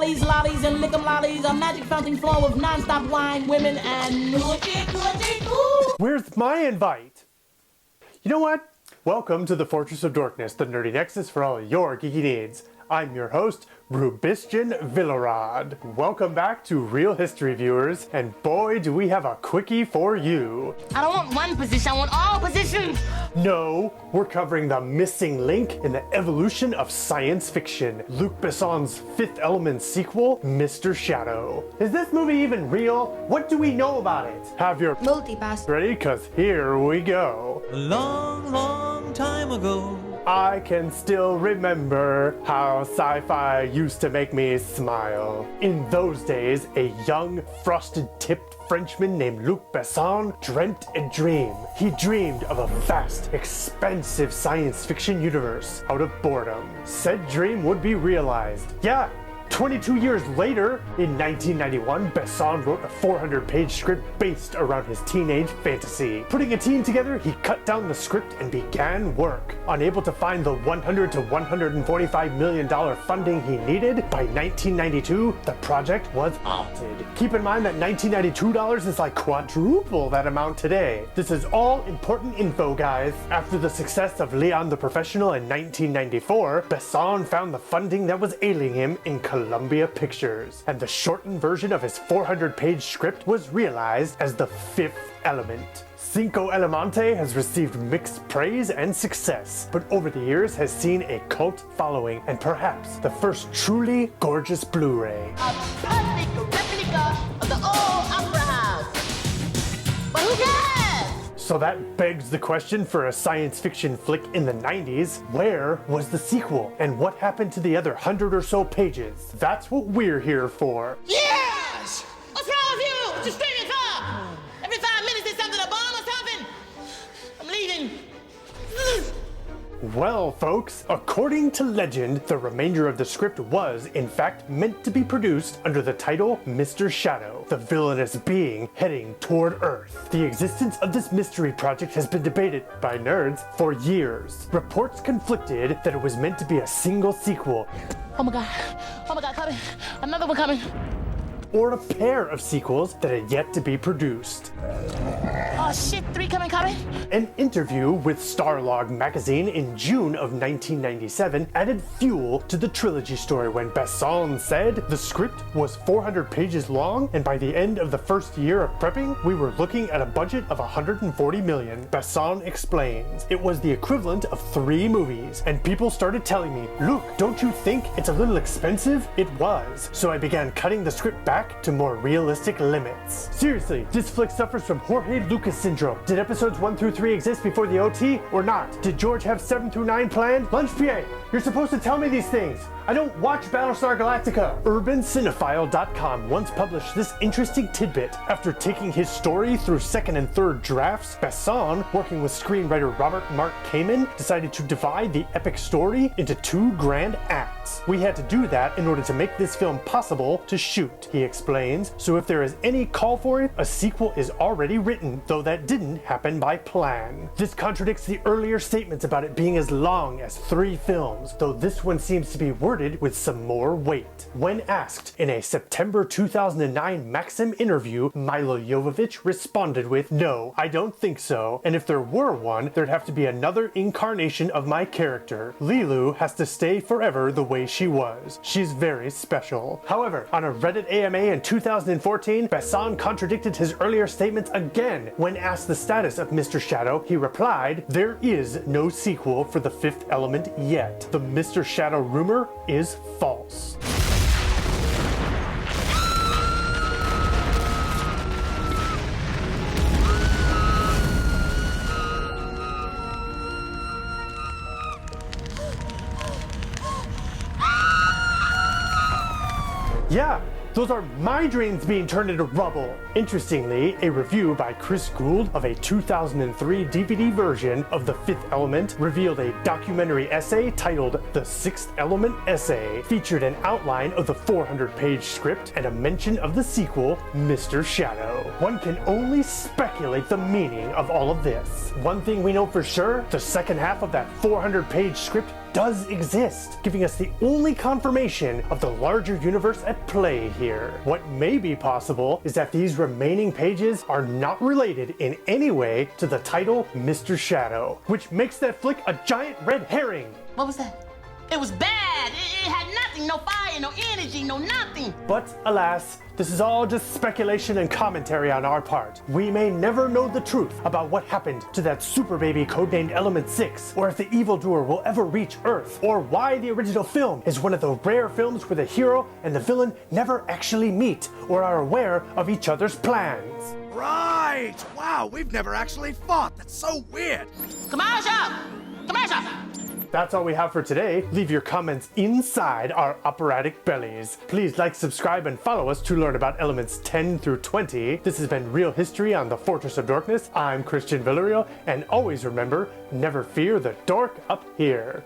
dollies, lollies, and lick'em lollies, a magic fountain flow of non-stop wine, women, and Where's my invite? You know what? Welcome to the Fortress of Dorkness, the nerdy nexus for all your geeky needs. I'm your host, Rubistion Villarod. Welcome back to Real History viewers, and boy do we have a quickie for you. I don't want one position, I want all positions! No, we're covering the missing link in the evolution of science fiction, Luc Besson's Fifth Element sequel, Mr. Shadow. Is this movie even real? What do we know about it? Have your multipass ready? Cause here we go. A long, long time ago, I can still remember how sci-fi used to make me smile. In those days, a young, frosted-tipped Frenchman named Luc Besson dreamt a dream. He dreamed of a vast, expansive science fiction universe out of boredom. Said dream would be realized. Yeah, 22 years later, in 1991, Besson wrote a 400-page script based around his teenage fantasy. Putting a team together, he cut down the script and began work. Unable to find the $100 to $145 million funding he needed, by 1992, the project was halted. Keep in mind that $1992 is like quadruple that amount today. This is all important info, guys. After the success of Leon the Professional in 1994, Besson found the funding that was ailing him in Columbia Pictures, and the shortened version of his 400-page script was realized as The Fifth Element. Cinco Elemento has received mixed praise and success, but over the years has seen a cult following and perhaps the first truly gorgeous Blu-ray. A perfect replica of the old opera house. But who cares? So that begs the question for a science fiction flick in the 90s, where was the sequel? And what happened to the other 100 or so pages? That's what we're here for. Yes! What's wrong with you? It's a screaming car! Every 5 minutes there's something, a bomb or something! I'm leaving. Well, folks, according to legend, the remainder of the script was, in fact, meant to be produced under the title Mr. Shadow, the villainous being heading toward Earth. The existence of this mystery project has been debated by nerds for years. Reports conflicted that it was meant to be a single sequel. Oh my god, coming. Another one coming. Or a pair of sequels that had yet to be produced. Oh shit, 3 coming. An interview with Starlog magazine in June of 1997 added fuel to the trilogy story when Besson said the script was 400 pages long, and by the end of the first year of prepping, we were looking at a budget of $140 million. Besson explains, it was the equivalent of 3 movies, and people started telling me, Luke, don't you think it's a little expensive? It was. So I began cutting the script back to more realistic limits. Seriously, this flick suffers from Jorge Lucas syndrome. Did episodes 1 through 3 exist before the OT or not? Did George have 7 through 9 planned? Lunch PA, you're supposed to tell me these things. I don't watch Battlestar Galactica. UrbanCinephile.com once published this interesting tidbit. After taking his story through second and third drafts, Besson, working with screenwriter Robert Mark Kamen, decided to divide the epic story into 2 grand acts. We had to do that in order to make this film possible to shoot, he explains, so if there is any call for it, a sequel is already written, though that didn't happen by plan. This contradicts the earlier statements about it being as long as 3 films, though this one seems to be worded with some more weight. When asked in a September 2009 Maxim interview, Milo Jovovich responded with, "No, I don't think so, and if there were one, there'd have to be another incarnation of my character. Lilu has to stay forever the way she was. She's very special." However, on a Reddit AMA in 2014, Besson contradicted his earlier statements again. When asked the status of Mr. Shadow, he replied, "There is no sequel for The Fifth Element yet. The Mr. Shadow rumor is false." Yeah, those are my dreams being turned into rubble. Interestingly, a review by Chris Gould of a 2003 DVD version of The Fifth Element revealed a documentary essay titled The Sixth Element Essay, featured an outline of the 400-page script and a mention of the sequel, Mr. Shadow. One can only speculate the meaning of all of this. One thing we know for sure, the second half of that 400-page script does exist, giving us the only confirmation of the larger universe at play here. What may be possible is that these remaining pages are not related in any way to the title Mr. Shadow, which makes that flick a giant red herring. What was that? It was bad. It had nothing, no fire, no energy, no nothing. But alas, this is all just speculation and commentary on our part. We may never know the truth about what happened to that super baby codenamed Element 6, or if the evildoer will ever reach Earth, or why the original film is one of the rare films where the hero and the villain never actually meet or are aware of each other's plans. Right! Wow, we've never actually fought. That's so weird. Commercial! Commercial! That's all we have for today. Leave your comments inside our operatic bellies. Please like, subscribe, and follow us to learn about elements 10 through 20. This has been Real History on the Fortress of Dorkness. I'm Christian Villarreal, and always remember, never fear the dork up here.